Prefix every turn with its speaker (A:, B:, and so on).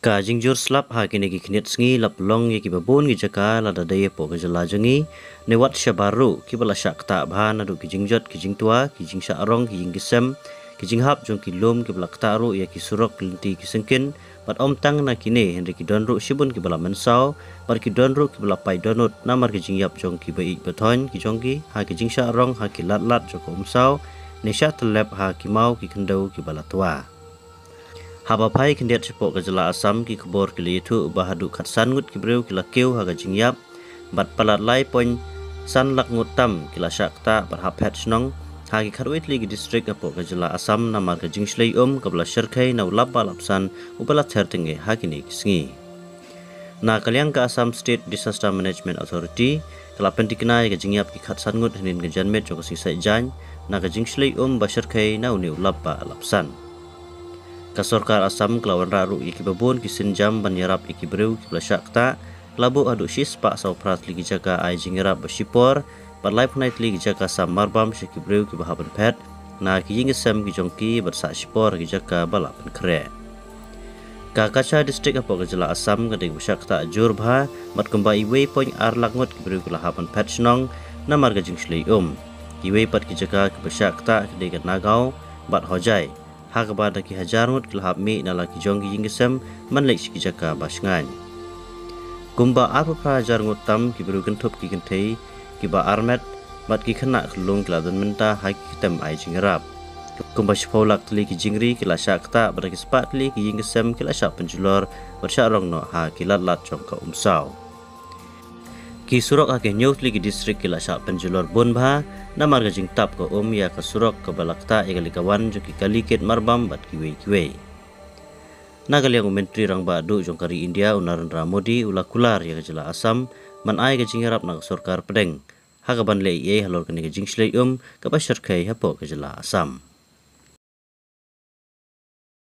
A: Ka jingjur slap ha kini ki khnit sngi lap long ye ki babon ki jaka la da dai po ka jala jangi ne wat shabaru ki bala shak ta bha na du ki jingjot ki jingtua ki jingsha arong ki jingisem ki jinghap jong ki lom ki bala kta ru ye ki surok linti ki sengkin pat om tang na kini henri ki donru shibun ki bala mensau par ki donru ki bala pai donut namar ki jingyap jong ki bai bathon ki jongki ha ki jingsha arong ha ki lat lat jok umsau ne sha tlep ha ki mau ki khendau ki bala tua haba pai kendiat sepok ke jela asam ki kebor ki litu bahadu kat sangut ki breu ki lakeu haga jingyap bat palat lai poin san lak ngutam ki la syakta berhap het snong ha ki kharwit li ki distrik apok ke jela asam namar ke jingslei ke bela syarkai nau lapa lapsan ubala thertenge ha kini kisngi na kaliang ke Assam State Disaster Management Authority kala pentiknai ke jingyap ki khat sangut hanin ke janmet jok sisai jan na ke jingslei ba syarkai nau ni lapa lapsan ka Sorkar Assam kelawan raru iki babon ki senjam banyarap iki breu ki blasakta labu adu shispa sau prat ligi jaga ai jingerap bersipor par life night ligi jaga sam marbam ki breu ki bahaban pet na ki jingesem ki jongki bersa sipor ki jaga balapan kre ka kacha distrik apok jela Assam ka ding besakta jurbha mat kembai we poin ar lakngot ki breu ki lahaban pet snong namar ga jingslei ki we pat ki jaga ki besakta ki ding nagau bat hojai hakabada ki hajarngut kelhap mi nala ki jonggi jingisem manlek ki jaka basngan gumba apa prajarngut tam ki beru gentup ki gentei ki ba armet bat ki khana klung kladan menta ha ki tem ai jingrap gumba shpolak tli ki jingri ki la syakta bar ki spat li ki jingisem ki la syak penjulor bersarong no ha ki lat lat jongka umsau ki surok ha ke nyot li ki distrik ki la syak penjulor bonbha namar ga jingtap ko ya ka surok ka balakta egali kawan jo ki kalikit marbam bat kiwe nagaliang menteri rang badu jongkari India Narendra Modi ulakular ya jela Assam man ai ga jingarap na Sorkar pedeng hagaban le ye halor kene jingslei ka pasarkai hapo ka jela Assam